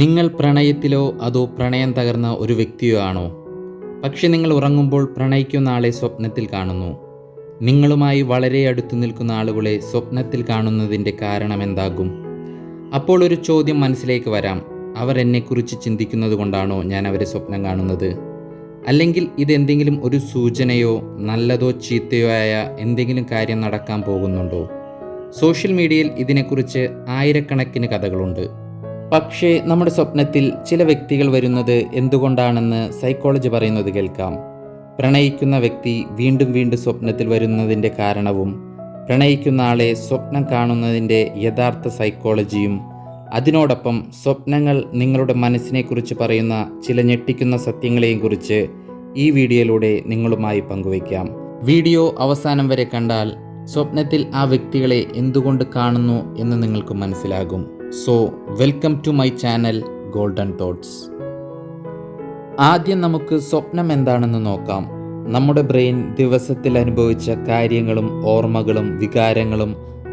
നിങ്ങൾ പ്രണയത്തിലോ അതോ പ്രണയം തകർന്ന ഒരു വ്യക്തിയോ ആണോ? പക്ഷെ നിങ്ങൾ ഉറങ്ങുമ്പോൾ പ്രണയിക്കുന്ന ആളെ സ്വപ്നത്തിൽ കാണുന്നു. നിങ്ങളുമായി വളരെ അടുത്തു നിൽക്കുന്ന ആളുകളെ സ്വപ്നത്തിൽ കാണുന്നതിൻ്റെ കാരണം എന്താകും? അപ്പോൾ ഒരു ചോദ്യം മനസ്സിലേക്ക് വരാം. അവർ എന്നെക്കുറിച്ച് ചിന്തിക്കുന്നത് കൊണ്ടാണോ ഞാൻ അവരെ സ്വപ്നം കാണുന്നത്? അല്ലെങ്കിൽ ഇതെന്തെങ്കിലും ഒരു സൂചനയോ നല്ലതോ ചീത്തയോ ആയ എന്തെങ്കിലും കാര്യം നടക്കാൻ പോകുന്നുണ്ടോ? സോഷ്യൽ മീഡിയയിൽ ഇതിനെക്കുറിച്ച് ആയിരക്കണക്കിന് കഥകളുണ്ട്. പക്ഷേ നമ്മുടെ സ്വപ്നത്തിൽ ചില വ്യക്തികൾ വരുന്നത് എന്തുകൊണ്ടാണെന്ന് സൈക്കോളജി പറയുന്നത് കേൾക്കാം. പ്രണയിക്കുന്ന വ്യക്തി വീണ്ടും വീണ്ടും സ്വപ്നത്തിൽ വരുന്നതിൻ്റെ കാരണവും പ്രണയിക്കുന്ന ആളെ സ്വപ്നം കാണുന്നതിൻ്റെ യഥാർത്ഥ സൈക്കോളജിയും അതിനോടൊപ്പം സ്വപ്നങ്ങൾ നിങ്ങളുടെ മനസ്സിനെക്കുറിച്ച് പറയുന്ന ചില ഞെട്ടിക്കുന്ന സത്യങ്ങളെയും കുറിച്ച് ഈ വീഡിയോയിലൂടെ നിങ്ങളുമായി പങ്കുവയ്ക്കാം. വീഡിയോ അവസാനം വരെ കണ്ടാൽ സ്വപ്നത്തിൽ ആ വ്യക്തികളെ എന്തുകൊണ്ട് കാണുന്നു എന്ന് നിങ്ങൾക്ക് മനസ്സിലാകും. So welcome to my channel Golden Thoughts. ആദ്യം നമുക്ക് സ്വപ്നം എന്താണെന്ന് നോക്കാം. നമ്മുടെ ബ്രെയിൻ ദിവസത്തിൽ അനുഭവിച്ച കാര്യങ്ങളും ഓർമ്മകളും വികാരങ്ങളും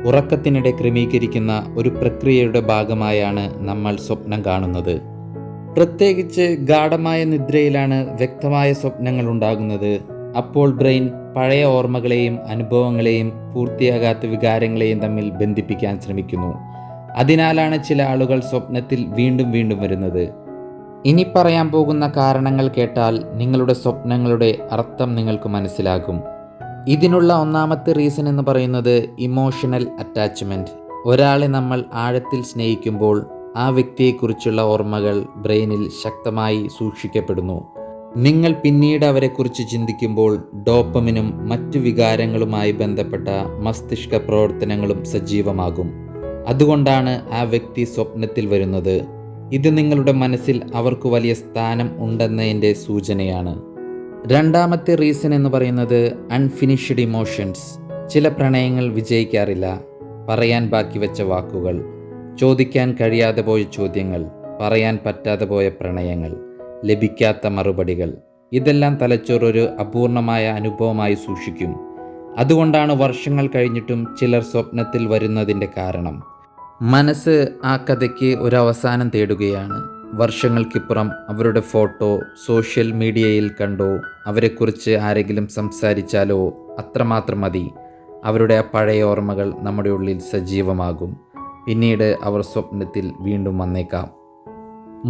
ഉറക്കത്തിനിടെ ക്രമീകരിക്കുന്ന ഒരു പ്രക്രിയയുടെ ഭാഗമായാണ് നമ്മൾ സ്വപ്നം കാണുന്നത്. പ്രത്യേകിച്ച് ഗാഢമായ നിദ്രയിലാണ് വ്യക്തമായ സ്വപ്നങ്ങൾ ഉണ്ടാകുന്നത്. അപ്പോൾ ബ്രെയിൻ പഴയ ഓർമ്മകളെയും അനുഭവങ്ങളെയും പൂർത്തിയാകാത്ത വികാരങ്ങളെയും തമ്മിൽ ബന്ധിപ്പിക്കാൻ ശ്രമിക്കുന്നു. അതിനാലാണ് ചില ആളുകൾ സ്വപ്നത്തിൽ വീണ്ടും വീണ്ടും വരുന്നത്. ഇനി പറയാൻ പോകുന്ന കാരണങ്ങൾ കേട്ടാൽ നിങ്ങളുടെ സ്വപ്നങ്ങളുടെ അർത്ഥം നിങ്ങൾക്ക് മനസ്സിലാകും. ഇതിനുള്ള ഒന്നാമത്തെ റീസൺ എന്ന് പറയുന്നത് ഇമോഷണൽ അറ്റാച്ച്മെൻറ്റ്. ഒരാളെ നമ്മൾ ആഴത്തിൽ സ്നേഹിക്കുമ്പോൾ ആ വ്യക്തിയെക്കുറിച്ചുള്ള ഓർമ്മകൾ ബ്രെയിനിൽ ശക്തമായി സൂക്ഷിക്കപ്പെടുന്നു. നിങ്ങൾ പിന്നീട് അവരെക്കുറിച്ച് ചിന്തിക്കുമ്പോൾ ഡോപ്പമിനും മറ്റു വികാരങ്ങളുമായി ബന്ധപ്പെട്ട മസ്തിഷ്ക പ്രവർത്തനങ്ങളും സജീവമാകും. അതുകൊണ്ടാണ് ആ വ്യക്തി സ്വപ്നത്തിൽ വരുന്നത്. ഇത് നിങ്ങളുടെ മനസ്സിൽ അവർക്ക് വലിയ സ്ഥാനം ഉണ്ടെന്നതിൻ്റെ സൂചനയാണ്. രണ്ടാമത്തെ റീസൺ എന്ന് പറയുന്നത് അൺഫിനിഷ്ഡ് ഇമോഷൻസ്. ചില പ്രണയങ്ങൾ വിജയിക്കാറില്ല. പറയാൻ ബാക്കി വെച്ച വാക്കുകൾ, ചോദിക്കാൻ കഴിയാതെ പോയ ചോദ്യങ്ങൾ, പറയാൻ പറ്റാതെ പോയ പ്രണയങ്ങൾ, ലഭിക്കാത്ത മറുപടികൾ, ഇതെല്ലാം തലച്ചോർ ഒരു അപൂർണമായ അനുഭവമായി സൂക്ഷിക്കും. അതുകൊണ്ടാണ് വർഷങ്ങൾ കഴിഞ്ഞിട്ടും ചിലർ സ്വപ്നത്തിൽ വരുന്നതിൻ്റെ കാരണം. മനസ്സ് ആ കഥയ്ക്ക് ഒരു അവസാനം തേടുകയാണ്. വർഷങ്ങൾക്കിപ്പുറം അവരുടെ ഫോട്ടോ സോഷ്യൽ മീഡിയയിൽ കണ്ടോ, അവരെക്കുറിച്ച് ആരെങ്കിലും സംസാരിച്ചാലോ അത്രമാത്രം മതി. അവരുടെ ആ പഴയ ഓർമ്മകൾ നമ്മുടെ ഉള്ളിൽ സജീവമാകും. പിന്നീട് അവർ സ്വപ്നത്തിൽ വീണ്ടും വന്നേക്കാം.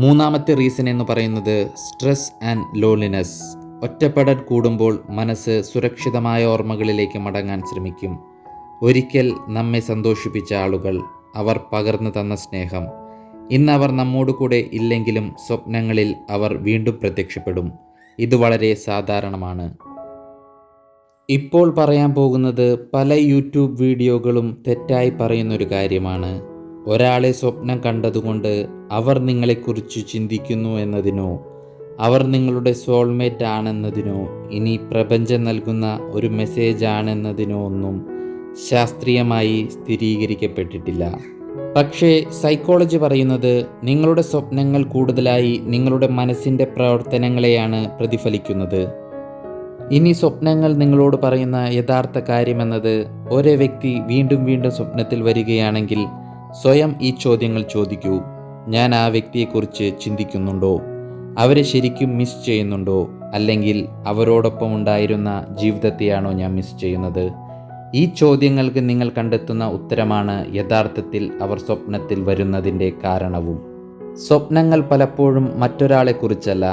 മൂന്നാമത്തെ റീസൺ എന്ന് പറയുന്നത് സ്ട്രെസ് ആൻഡ് ലോൺലിനെസ്. ഒറ്റപ്പെടൽ കൂടുമ്പോൾ മനസ്സ് സുരക്ഷിതമായ ഓർമ്മകളിലേക്ക് മടങ്ങാൻ ശ്രമിക്കും. ഒരിക്കൽ നമ്മെ സന്തോഷിപ്പിച്ച ആളുകൾ, അവർ പകർന്നു തന്ന സ്നേഹം, ഇന്ന് അവർ നമ്മോട് കൂടെ ഇല്ലെങ്കിലും സ്വപ്നങ്ങളിൽ അവർ വീണ്ടും പ്രത്യക്ഷപ്പെടും. ഇത് വളരെ സാധാരണമാണ്. ഇപ്പോൾ പറയാൻ പോകുന്നത് പല യൂട്യൂബ് വീഡിയോകളും തെറ്റായി പറയുന്നൊരു കാര്യമാണ്. ഒരാളെ സ്വപ്നം കണ്ടതുകൊണ്ട് അവർ നിങ്ങളെക്കുറിച്ച് ചിന്തിക്കുന്നു എന്നതിനോ അവർ നിങ്ങളുടെ സോൾമേറ്റ് ആണെന്നതിനോ ഇനി പ്രപഞ്ചം നൽകുന്ന ഒരു മെസ്സേജ് ആണെന്നതിനോ ഒന്നും ശാസ്ത്രീയമായി സ്ഥിരീകരിക്കപ്പെട്ടിട്ടില്ല. പക്ഷേ സൈക്കോളജി പറയുന്നത് നിങ്ങളുടെ സ്വപ്നങ്ങൾ കൂടുതലായി നിങ്ങളുടെ മനസ്സിൻ്റെ പ്രവർത്തനങ്ങളെയാണ് പ്രതിഫലിക്കുന്നത്. ഇനി സ്വപ്നങ്ങൾ നിങ്ങളോട് പറയുന്ന യഥാർത്ഥ കാര്യമെന്നത്, ഒരേ വ്യക്തി വീണ്ടും വീണ്ടും സ്വപ്നത്തിൽ വരികയാണെങ്കിൽ സ്വയം ഈ ചോദ്യങ്ങൾ ചോദിക്കൂ. ഞാൻ ആ വ്യക്തിയെക്കുറിച്ച് ചിന്തിക്കുന്നുണ്ടോ? അവരെ ശരിക്കും മിസ് ചെയ്യുന്നുണ്ടോ? അല്ലെങ്കിൽ അവരോടൊപ്പം ഉണ്ടായിരുന്ന ജീവിതത്തെയാണോ ഞാൻ മിസ് ചെയ്യുന്നത്? ഈ ചോദ്യങ്ങൾക്ക് നിങ്ങൾ കണ്ടെത്തുന്ന ഉത്തരമാണ് യഥാർത്ഥത്തിൽ അവർ സ്വപ്നത്തിൽ വരുന്നതിൻ്റെ കാരണവും. സ്വപ്നങ്ങൾ പലപ്പോഴും മറ്റൊരാളെക്കുറിച്ചല്ല,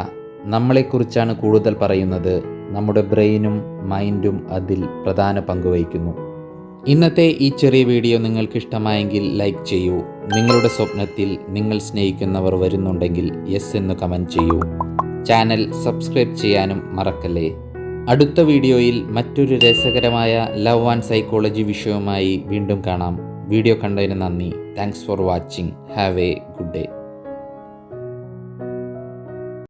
നമ്മളെക്കുറിച്ചാണ് കൂടുതൽ പറയുന്നത്. നമ്മുടെ ബ്രെയിനും മൈൻഡും അതിൽ പ്രധാന പങ്ക് വഹിക്കുന്നു. ഇന്നത്തെ ഈ ചെറിയ വീഡിയോ നിങ്ങൾക്ക് ഇഷ്ടമായെങ്കിൽ ലൈക്ക് ചെയ്യൂ. നിങ്ങളുടെ സ്വപ്നത്തിൽ നിങ്ങൾ സ്നേഹിക്കുന്നവർ വരുന്നുണ്ടെങ്കിൽ യെസ് എന്ന് കമൻറ്റ് ചെയ്യൂ. ചാനൽ സബ്സ്ക്രൈബ് ചെയ്യാനും മറക്കല്ലേ. അടുത്ത വീഡിയോയിൽ മറ്റൊരു രസകരമായ ലവ് ആൻഡ് സൈക്കോളജി വിഷയവുമായി വീണ്ടും കാണാം. വീഡിയോ കണ്ടതിന് നന്ദി. Thanks for watching. Have A good day.